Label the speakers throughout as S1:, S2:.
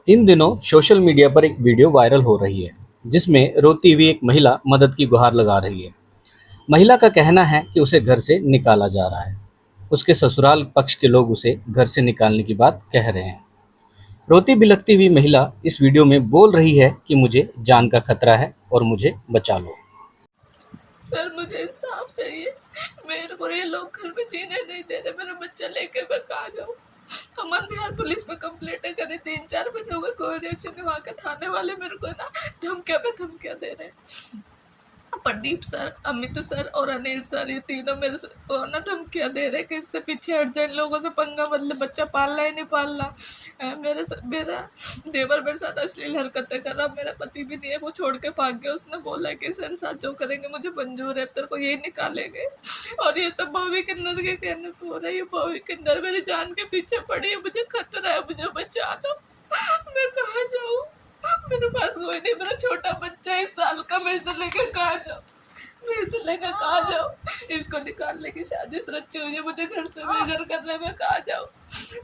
S1: इन दिनों social media पर एक वीडियो वायरल हो रही है जिसमें रोती हुई एक महिला मदद की गुहार लगा रही है। महिला का कहना है कि उसे घर से निकाला जा रहा है। उसके ससुराल पक्ष के लोग उसे घर से निकालने की बात कह रहे हैं। रोती बिलखती हुई महिला इस वीडियो में बोल रही है कि मुझे जान का खतरा है और मुझे बचा लो।
S2: सर मुझे इंसाफ चाहिए। मेरे को ये लोग घर में जीने नहीं दे रहे। मेरा बच्चा लेके मैं कहाँ जाऊँ? अमन बिहार पुलिस में कंप्लेंट करी, 3-4 बजे हो गए, कोई रिएक्शन नहीं। वहाँ के थाने वाले मेरे को ना धमकियाँ पे धमकियाँ दे रहे हैं। प्रदीप सर, अमित सर और अनिल सर, ये तीनों मेरे को ना धमकियाँ दे रहे कि इससे पीछे हट जाए, इन लोगों से पंगा मतलब बच्चा पालना ही नहीं पालना। मेरा देवर मेरे साथ अश्लील हरकतें कर रहा। मेरा पति भी नहीं है, वो छोड़ के भाग गया। उसने बोला कि इसके साथ जो करेंगे मुझे मंजूर है, तेरे को यही निकालेंगे। और ये सब बॉबी किन्नर के कहने पे हो रहा है। ये बॉबी किन्नर मेरी जान के पीछे पड़ी है। मुझे खतरा है, मुझे बचा दो। मैं कहाँ जाऊँ? मेरे पास कोई नहीं। मेरा छोटा बच्चा 1 साल का, मैं इसे लेकर कहाँ जाऊँ? इसको निकालने की साजिश रची हुई है। मुझे घर से बेघर करने में कहाँ जाऊँ?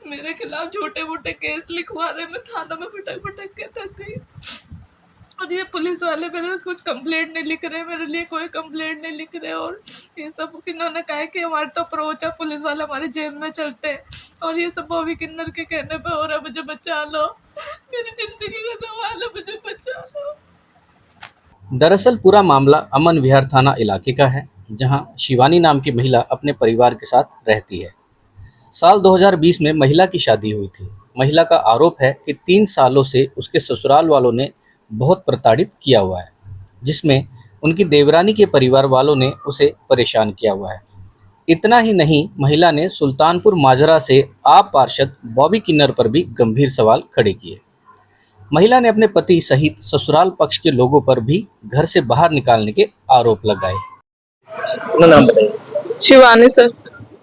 S2: मेरे खिलाफ छोटे मोटे केस लिखवा रहे। मैं थानों में भटक के थक गई। और ये पुलिस वाले मेरे कुछ कंप्लेंट नहीं लिख रहे, मेरे लिए कोई कंप्लेंट नहीं लिख रहे। और ये सब इन्होंने कहा कि हमारे तो अप्रोच है, पुलिस वाले हमारे जेब में चलते हैं। और ये सब बॉबी किन्नर के कहने पे हो रहा है। मुझे बचा लो, मेरी जिंदगी का सवाल है, मुझे बचा लो।
S1: दरअसल पूरा मामला अमन विहार थाना इलाके का है, जहां शिवानी नाम की महिला अपने परिवार के साथ रहती है। साल 2020 में महिला की शादी हुई थी। महिला का आरोप है कि 3 सालों से उसके ससुराल वालों ने बहुत प्रताड़ित किया हुआ है, जिसमें उनकी देवरानी के परिवार वालों ने उसे परेशान किया हुआ है। इतना ही नहीं, महिला ने सुल्तानपुर माजरा से आप पार्षद बॉबी किन्नर पर भी गंभीर सवाल खड़े किए। महिला ने अपने पति सहित ससुराल पक्ष के लोगों पर भी घर से बाहर निकालने के आरोप लगाए।
S3: अपना नाम बताइए।
S2: शिवानी सर।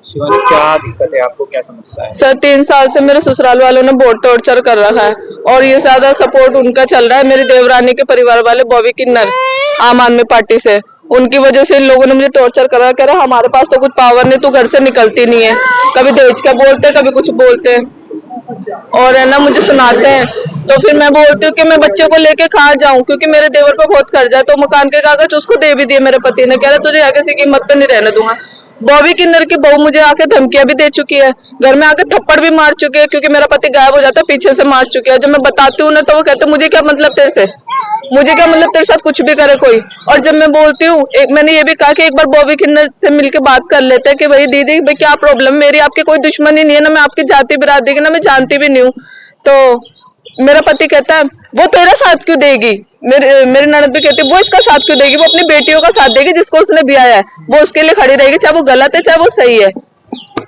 S3: शिवानी, क्या दिक्कत है आपको, क्या समस्या है?
S2: सर 3 साल से मेरे ससुराल वालों ने बहुत टॉर्चर कर रखा है और ये ज्यादा सपोर्ट उनका चल रहा है। मेरी देवरानी के परिवार वाले बॉबी किन्नर आम आदमी पार्टी से, उनकी वजह से इन लोगों ने मुझे टॉर्चर करा। कह रहा हमारे पास तो कुछ पावर नहीं, तू घर से निकलती नहीं है। कभी दहेज का बोलते, कभी कुछ बोलते और है ना मुझे सुनाते हैं। तो फिर मैं बोलती हूँ कि मैं बच्चे को लेके कहाँ जाऊँ, क्योंकि मेरे देवर पे बहुत कर्जा है। तो मकान के कागज उसको दे भी दिए मेरे पति ने। कह रहा तुझे यहाँ किसी कीमत पे नहीं रहने दूंगा। बॉबी किन्नर की बहू मुझे आके धमकियां भी दे चुकी है, घर में आके थप्पड़ भी मार चुके हैं, क्योंकि मेरा पति गायब हो जाता है, पीछे से मार चुके हैं। जब मैं बताती हूँ ना तो वो कहते मुझे क्या मतलब तेरे से, मुझे क्या मतलब तेरे साथ कुछ भी करे कोई। और जब मैं बोलती हूँ, एक मैंने ये भी कहा कि एक बार बॉबी किन्नर से मिलकर बात कर लेते हैं कि भाई दीदी भाई क्या प्रॉब्लम, मेरी आपकी कोई दुश्मनी नहीं है ना, मैं आपकी जाति बिरादरी की ना मैं जानती भी नहीं हूँ। तो मेरा पति कहता है वो तेरा साथ क्यों देगी। मेरी ननद भी कहती है वो इसका साथ क्यों देगी, वो अपनी बेटियों का साथ देगी जिसको उसने ब्याया है, वो उसके लिए खड़ी रहेगी, चाहे वो गलत है चाहे वो सही है।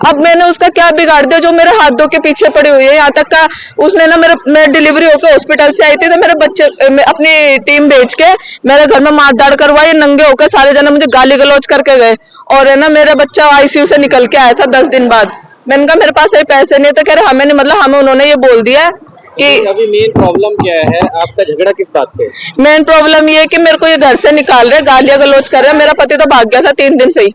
S2: अब मैंने उसका क्या बिगाड़ दिया जो मेरे हाथ धो के पीछे पड़ी हुई है। यहाँ तक का उसने ना मैं डिलीवरी होकर हॉस्पिटल से आई थी तो मेरे बच्चे अपनी टीम भेज के मेरे घर में मारधाड़ करवाई, नंगे होकर सारे जने मुझे गाली गलौज करके गए। और है ना मेरा बच्चा आईसीयू से निकल के आया था 10 दिन बाद। मैंने कहा मेरे पास अभी पैसे नहीं, तो कह रहे हमें नहीं, मतलब हमें उन्होंने ये बोल दिया कि
S3: अभी मेन प्रॉब्लम क्या है, आपका झगड़ा किस बात पे?
S2: मेन प्रॉब्लम ये है कि मेरे को ये घर से निकाल रहे, गालियां गलौज कर रहे हैं। मेरा पति तो भाग गया था 3 दिन से ही,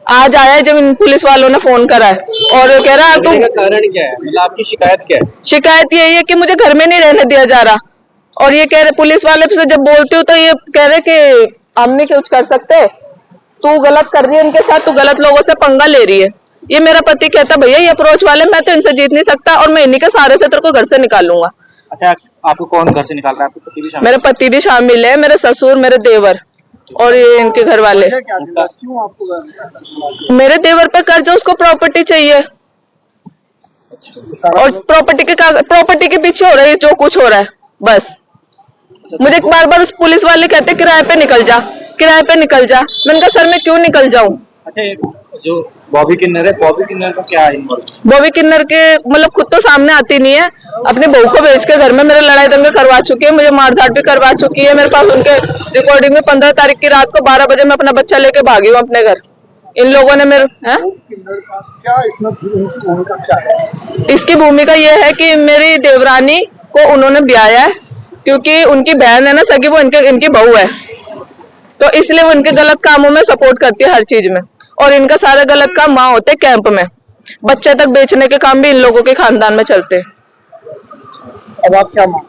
S2: आज आया है जब इन पुलिस वालों ने फोन करा है और कह रहा है
S3: तो कारण क्या है, मतलब आपकी शिकायत क्या है?
S2: शिकायत यही है कि मुझे घर में नहीं रहने दिया जा रहा। और ये कह रहे पुलिस वाले से जब बोलती हूँ तो ये कह रहे कि हम नहीं कुछ कर सकते, तू गलत कर रही है इनके साथ, तू गलत लोगों से पंगा ले रही है। ये मेरा पति कहता भैया ये अप्रोच वाले मैं तो इनसे जीत नहीं सकता और मैं इन्हीं के सहारे से तेरे को घर से निकालूंगा।
S3: अच्छा, आपको कौन घर से निकाल रहा है? आपके पति भी शामिल?
S2: मेरे पति भी शामिल है, मेरे ससुर, मेरे देवर और ये इनके घर वाले।
S3: क्यों आपको?
S2: मेरे देवर पे कर्ज, उसको प्रॉपर्टी चाहिए और प्रॉपर्टी के पीछे हो रहा है जो कुछ हो रहा है बस। मुझे बार बार पुलिस वाले कहते किराए पे निकल जा, किराए पे निकल जा। मैंने कहा सर मैं क्यों निकल जाऊं।
S3: अच्छा, जो बॉबी किन्नर है, बॉबी किन्नर का क्या है?
S2: बॉबी किन्नर के मतलब खुद तो सामने आती नहीं है, अपने बहू को भेज के घर में मेरे लड़ाई दंगे करवा चुकी है, मुझे मारधाड़ भी करवा चुकी है। मेरे पास उनके रिकॉर्डिंग में 15 तारीख की रात को 12 बजे मैं अपना बच्चा लेके भागी हूँ अपने घर। इन लोगों ने मेरे इसकी भूमिका ये है कि मेरी देवरानी को उन्होंने ब्याया है, क्योंकि उनकी बहन है ना सगी, वो इनकी बहू है, तो इसलिए वो इनके गलत कामों में सपोर्ट करती है हर चीज में। और इनका सारा गलत काम वहां होते कैंप में, बच्चे तक बेचने के काम भी इन लोगों के खानदान में चलते।
S3: अब आप क्या मांग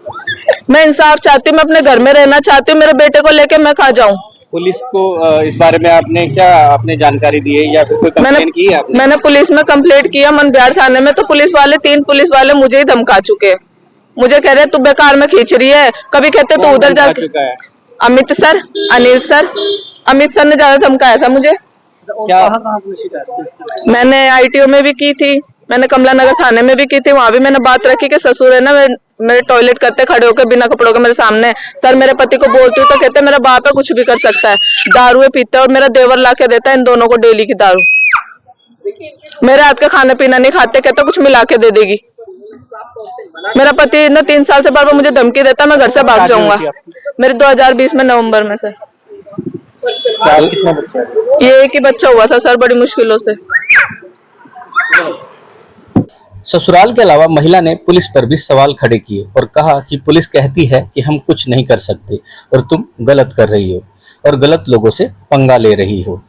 S2: मैं इंसाफ चाहती हूँ, मैं अपने घर में रहना चाहती हूँ, मेरे बेटे को लेके मैं कहाँ जाऊँ।
S3: पुलिस को इस बारे में आपने क्या आपने जानकारी दी है या फिर कोई कंप्लेन की है आपने?
S2: मैंने पुलिस में कंप्लेंट किया मन बिहार थाने में, तो पुलिस वाले 3 पुलिस वाले मुझे ही धमका चुके हैं। मुझे कह रहे तू बेकार में खींच रही है, कभी कहते तू उधर जा।
S3: चुका है
S2: Amit sir, Anil sir, Amit sir ने ज्यादा धमकाया था मुझे।
S3: क्या
S2: मैंने ITO में भी की थी, मैंने कमला नगर थाने में भी की थी, वहां भी मैंने बात रखी कि ससुर है ना मेरे टॉयलेट करते खड़े होकर बिना कपड़ों के मेरे सामने। सर मेरे पति को बोलती हूँ तो कहते मेरा बाप है, कुछ भी कर सकता है, दारू पीता है और मेरा देवर ला के देता है इन दोनों को डेली की दारू। मेरे हाथ का खाना पीना नहीं खाते, कहता कुछ मिला के दे देगी। मेरा पति ना 3 साल से बार बार मुझे धमकी देता, मैं घर से भाग जाऊंगा। मेरे 2020 में नवंबर में सर।
S3: कितना बच्चा है?
S2: ये एक ही बच्चा हुआ था सर, बड़ी मुश्किलों से।
S1: ससुराल के अलावा महिला ने पुलिस पर भी सवाल खड़े किए और कहा कि पुलिस कहती है कि हम कुछ नहीं कर सकते और तुम गलत कर रही हो और गलत लोगों से पंगा ले रही हो।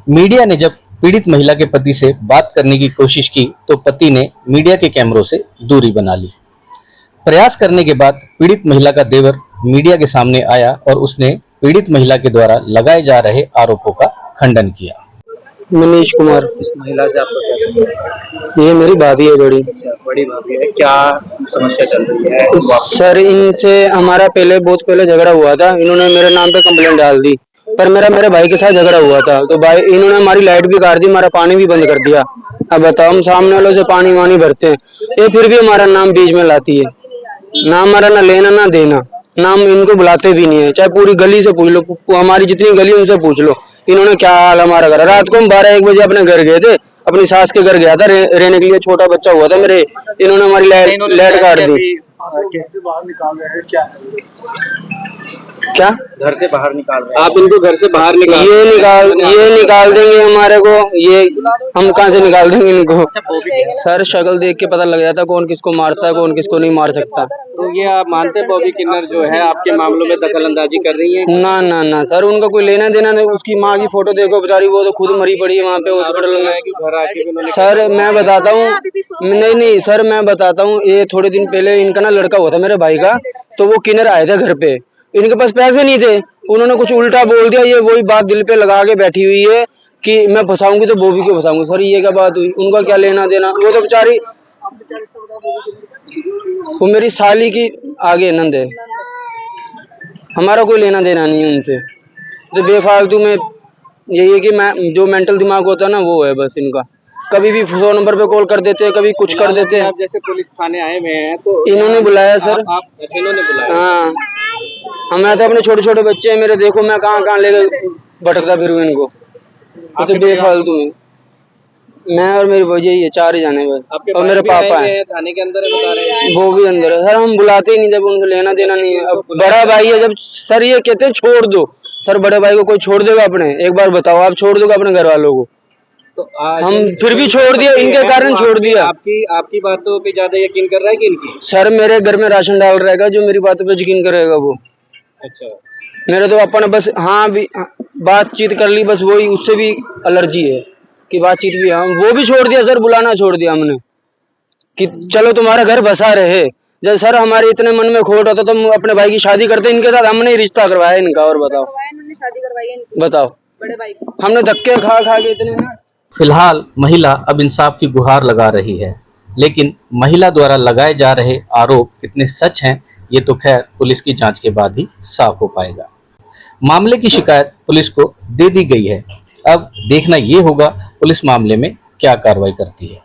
S1: मीडिया ने जब पीड़ित महिला के पति से बात करने की कोशिश की तो पति ने मीडिया के कैमरों से दूरी बना ली। प्रयास करने के बाद पीड़ित महिला का देवर मीडिया के सामने आया और उसने पीड़ित महिला के द्वारा लगाए जा रहे आरोपों का खंडन किया।
S4: मनीष कुमार,
S3: इस महिला से आपका क्या संबंध है?
S4: ये मेरी भाभी है बड़ी।
S3: अच्छा, बड़ी भाभी है, क्या समस्या चल रही है?
S4: सर इनसे हमारा बहुत पहले झगड़ा हुआ था, इन्होंने मेरे नाम पे कंप्लेंट डाल दी, पर मेरे भाई के साथ झगड़ा हुआ था तो भाई इन्होंने हमारी लाइट भी काट दी, हमारा पानी भी बंद कर दिया। अब बताओ हम सामने वालों से पानी वानी भरते हैं, ये फिर भी हमारा नाम बीच में लाती है, ना हमारा ना लेना ना देना, नाम इनको बुलाते भी नहीं है। चाहे पूरी गली से पूछ लो, हमारी जितनी गली उनसे पूछ लो, इन्होंने क्या हाल हमारा घर। रात को हम 12-1 बजे अपने घर गए थे, अपनी सास के घर गया था रहने के लिए, छोटा बच्चा हुआ था मेरे, इन्होंने हमारी लाइट काट दी।
S3: कैसे बाहर निकाल रहे हैं?
S4: क्या
S3: घर से बाहर निकाल रहे हैं?
S4: आप इनको घर से बाहर ये निकाल देंगे हमारे को, ये हम कहाँ से निकाल देंगे इनको। सर शक्ल देख के पता लग जाता कौन किसको मारता है, कौन किसको नहीं मार सकता।
S3: तो ये आप मानते हैं बॉबी किन्नर जो है आपके मामलों में दखल अंदाजी कर रही है?
S4: ना ना ना सर, उनका कोई लेना देना नहीं। उसकी माँ की फोटो देखो बेचारी, वो तो खुद मरी पड़ी है वहाँ पे हॉस्पिटल में।
S3: घर आके उन्होंने
S4: सर मैं बताता हूँ, नहीं सर मैं बताता हूँ, ये थोड़े दिन पहले इनका ना लड़का हुआ था मेरे भाई का, तो वो किन्नर आए थे घर पे, इनके पास पैसे नहीं थे, उन्होंने कुछ उल्टा बोल दिया। ये वही बात दिल पे लगा के बैठी हुई है कि मैं फंसाऊंगी तो बॉबी को फंसाऊंगी। सर ये क्या बात हुई, उनका क्या लेना देना, वो तो बेचारी वो मेरी साली की आगे नंद है, हमारा कोई लेना देना नहीं है उनसे। तो बेफालतू में यही है कि मैं जो मेंटल दिमाग होता है ना वो है बस इनका, कभी भी 100 नंबर पे कॉल कर देते हैं, कभी कुछ कर देते हैं।
S3: आप जैसे पुलिस थाने आए हुए हैं तो
S4: इन्होंने बुलाया सर।
S3: अच्छा इन्होंने बुलाया?
S4: हाँ हमें तो अपने छोटे छोटे बच्चे हैं मेरे, देखो मैं कहाँ कहाँ लेकर भटकता फिर इनको। तो बेफालतू में मैं और मेरी भौजी ही है, 4 ही जाने बस, और मेरे पापा है
S3: थाने के अंदर है बता रहे हैं?
S4: वो भी अंदर है सर, हम बुलाते ही नहीं जब उनको लेना देना नहीं है। अब बड़ा भाई है जब सर ये कहते हैं छोड़ दो, सर बड़े भाई को कोई छोड़ देगा अपने? एक बार बताओ आप छोड़ दोगे अपने घर वालों को?
S3: तो
S4: हम फिर भी छोड़ दिया, इनके कारण छोड़ दिया।
S3: आपकी बातों पे ज्यादा यकीन कर रहा है कि इनकी?
S4: सर मेरे घर में राशन डाल रहेगा, जो मेरी बातों पे यकीन करेगा वो।
S3: अच्छा
S4: मेरे तो अपन बस हाँ भी बातचीत कर ली बस, वही उससे भी एलर्जी है कि बातचीत भी, हम वो भी छोड़ दिया सर, बुलाना छोड़ दिया हमने कि चलो तुम्हारा घर बसा रहे। जब सर हमारे इतने मन में खोट होता तो हम अपने भाई की शादी करते, इनके साथ हमने ही रिश्ता करवाया इनका। और बताओ
S2: शादी करवाई है
S4: बताओ,
S2: बड़े भाई को
S4: हमने धक्के खा खा के इतने ना।
S1: फिलहाल महिला अब इंसाफ की गुहार लगा रही है, लेकिन महिला द्वारा लगाए जा रहे आरोप कितने सच हैं ये तो खैर पुलिस की जांच के बाद ही साफ हो पाएगा। मामले की शिकायत पुलिस को दे दी गई है, अब देखना ये होगा पुलिस मामले में क्या कार्रवाई करती है।